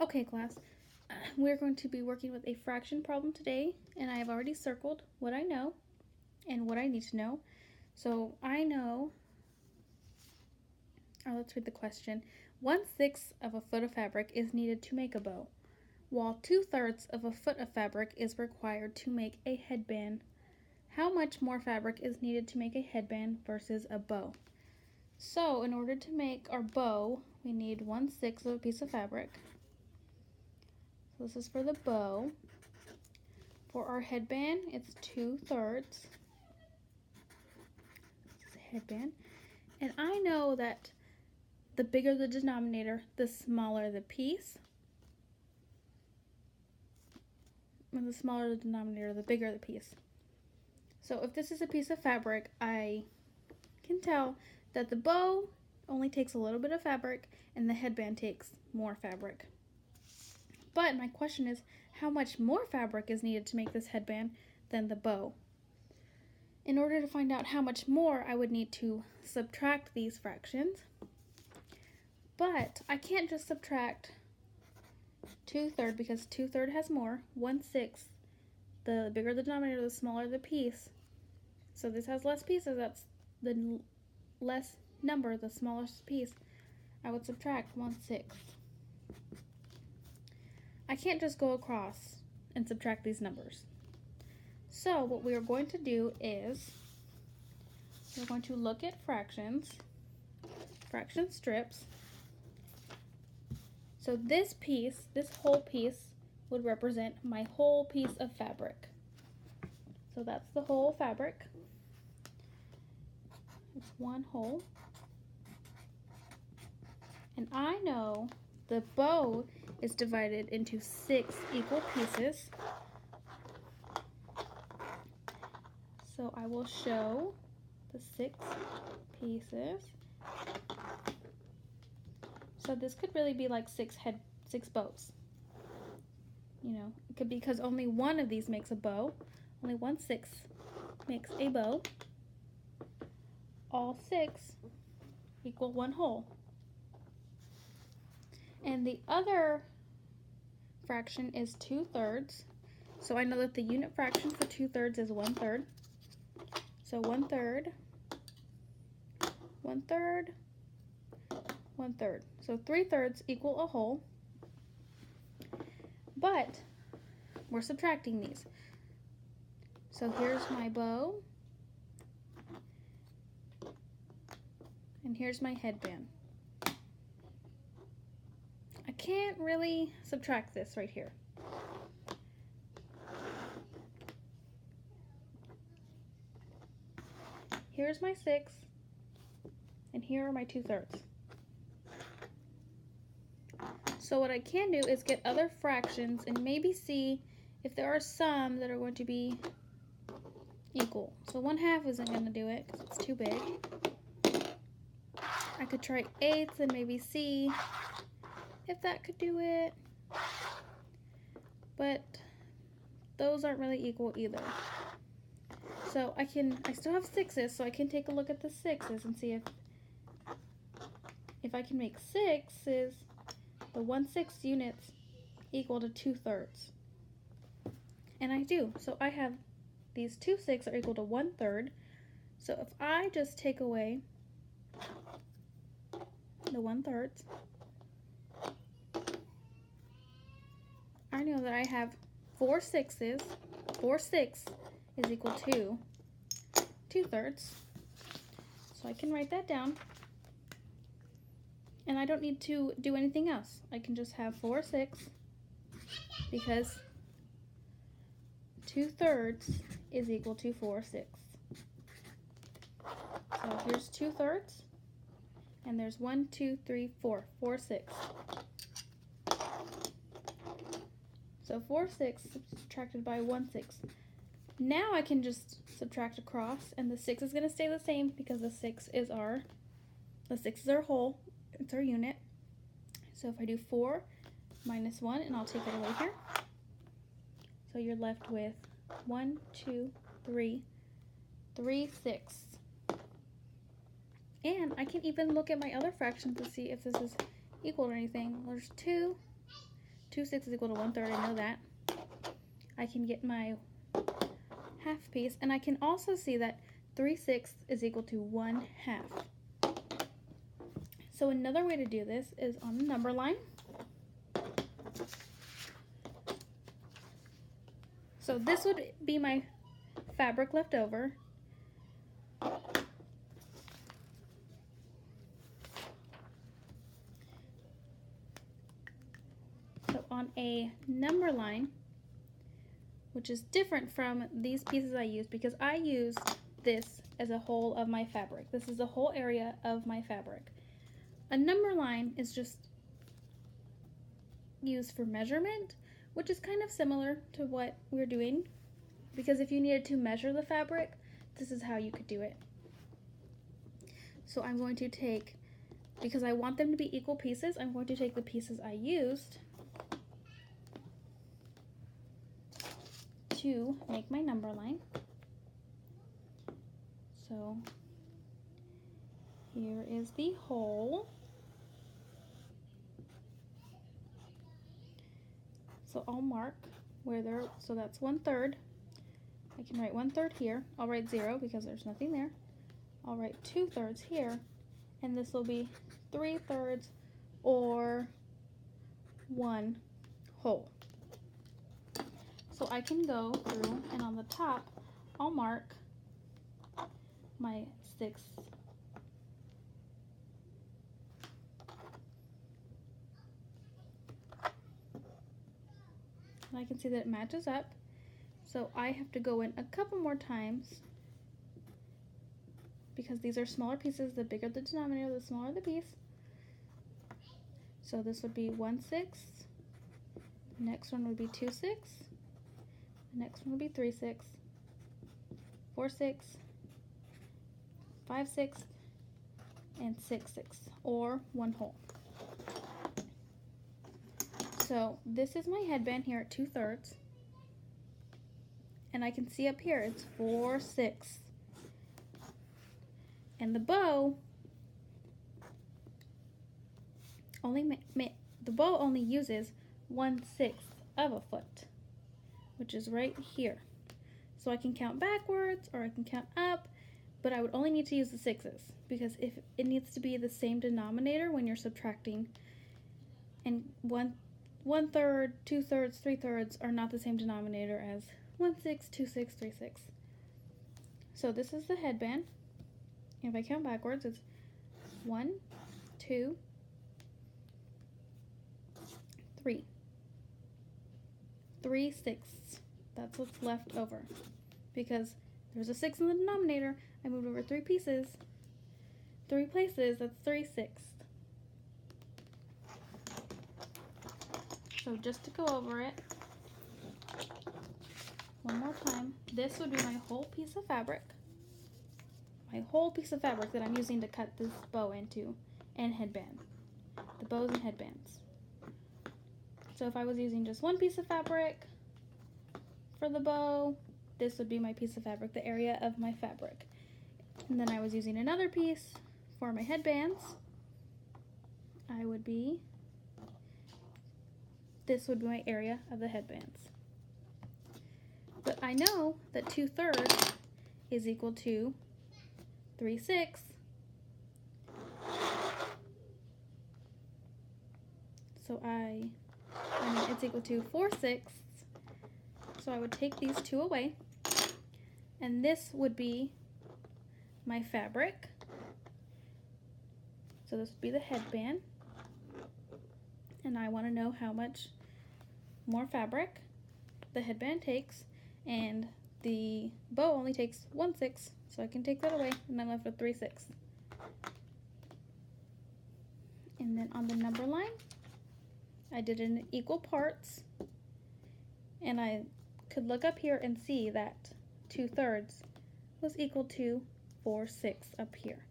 Okay, class, we're going to be working with a fraction problem today, and I have already circled what I know and what I need to know. So I know, or let's read the question. 1/6 of a foot of fabric is needed to make a bow, while 2/3 of a foot of fabric is required to make a headband. How much more fabric is needed to make a headband versus a bow? So in order to make our bow, we need 1/6 of a piece of fabric. So this is for the bow. For our headband, it's 2/3. This is a headband. And I know that the bigger the denominator, the smaller the piece. And the smaller the denominator, the bigger the piece. So if this is a piece of fabric, I can tell that the bow only takes a little bit of fabric and the headband takes more fabric. But my question is, how much more fabric is needed to make this headband than the bow? In order to find out how much more, I would need to subtract these fractions. But I can't just subtract 2/3 because 2/3 has more. 1/6, the bigger the denominator, the smaller the piece. So this has less pieces, that's the less number, the smallest piece. I would subtract 1/6. I can't just go across and subtract these numbers. So what we are going to do is we're going to look at fractions, fraction strips. So this piece, this whole piece, would represent my whole piece of fabric. So that's the whole fabric. It's one whole. And I know the bow is divided into 6 equal pieces. So I will show the 6 pieces. So this could really be like 6 bows. You know, it could be because only one of these makes a bow. Only 1/6 makes a bow. All 6 equal one whole. And the other fraction is 2/3. So I know that the unit fraction for 2/3 is 1/3. So 1/3, 1/3, 1/3. So 3/3 equal a whole. But we're subtracting these. So here's my bow. And here's my headband. I can't really subtract this right here. Here's my 6, and here are my 2/3. So what I can do is get other fractions and maybe see if there are some that are going to be equal. So 1/2 isn't going to do it because it's too big. I could try 8ths and maybe see if that could do it. But those aren't really equal either. So I still have 6s, so I can take a look at the 6s and see if I can make 6s, the 1/6 units equal to 2/3. And I do. So I have these 2 6 are equal to 1/3. So if I just take away the 1/3, I know that I have 4 6s. 4 6 is equal to 2/3. So I can write that down. And I don't need to do anything else. I can just have 4 6 because 2/3 is equal to 4 6. So here's 2/3. And there's 1, 2, 3, 4. 4 6. So 4 6 subtracted by 1 6. Now I can just subtract across, and the 6 is going to stay the same because the 6 is our whole. It's our unit. So if I do 4 minus 1, and I'll take it away here. So you're left with 1, 2, 3, 3 6. And I can even look at my other fractions to see if this is equal to anything. There's 2, 2/6 is equal to 1/3, I know that. I can get my half piece, and I can also see that 3/6 is equal to 1/2. So another way to do this is on the number line. So this would be my fabric left over. So on a number line, which is different from these pieces I used, because I used this as a whole of my fabric. This is the whole area of my fabric. A number line is just used for measurement, which is kind of similar to what we're doing, because if you needed to measure the fabric, this is how you could do it. So I'm going to take, because I want them to be equal pieces, I'm going to take the pieces I used to make my number line. So here is the whole. So I'll mark where they're, so that's 1/3. I can write 1/3 here. I'll write 0 because there's nothing there. I'll write 2/3 here, and this will be 3/3 or 1 whole. So I can go through, and on the top, I'll mark my 6. And I can see that it matches up. So I have to go in a couple more times, because these are smaller pieces. The bigger the denominator, the smaller the piece. So this would be 1/6. The next one would be 2/6. The next one would be 3/6. 4/6. 5/6. And 6/6, or 1 whole. So this is my headband here at 2/3. And I can see up here it's 4/6. And the bow only uses 1/6 of a foot, which is right here. So I can count backwards or I can count up, but I would only need to use the 6s, because if it needs to be the same denominator when you're subtracting, and 1/3, 2/3, 3/3 are not the same denominator as 1/6, 2/6, 3/6. So this is the headband. If I count backwards, it's 1, 2, 3. 3/6. That's what's left over. Because there's a 6 in the denominator, I moved over 3 pieces. 3 places, that's 3/6. So just to go over it one more time, this would be my whole piece of fabric. My whole piece of fabric that I'm using to cut this bow into, and headband. The bows and headbands. So if I was using just one piece of fabric for the bow, this would be my piece of fabric, the area of my fabric. And then I was using another piece for my headbands. This would be my area of the headbands. But I know that 2/3 is equal to 3/6. So it's equal to 4/6. So I would take these 2 away, and this would be my fabric. So this would be the headband, and I want to know how much more fabric the headband takes, and the bow only takes 1/6, so I can take that away, and I'm left with 3/6. And then on the number line, I did it in equal parts, and I could look up here and see that 2/3 was equal to 4/6 up here.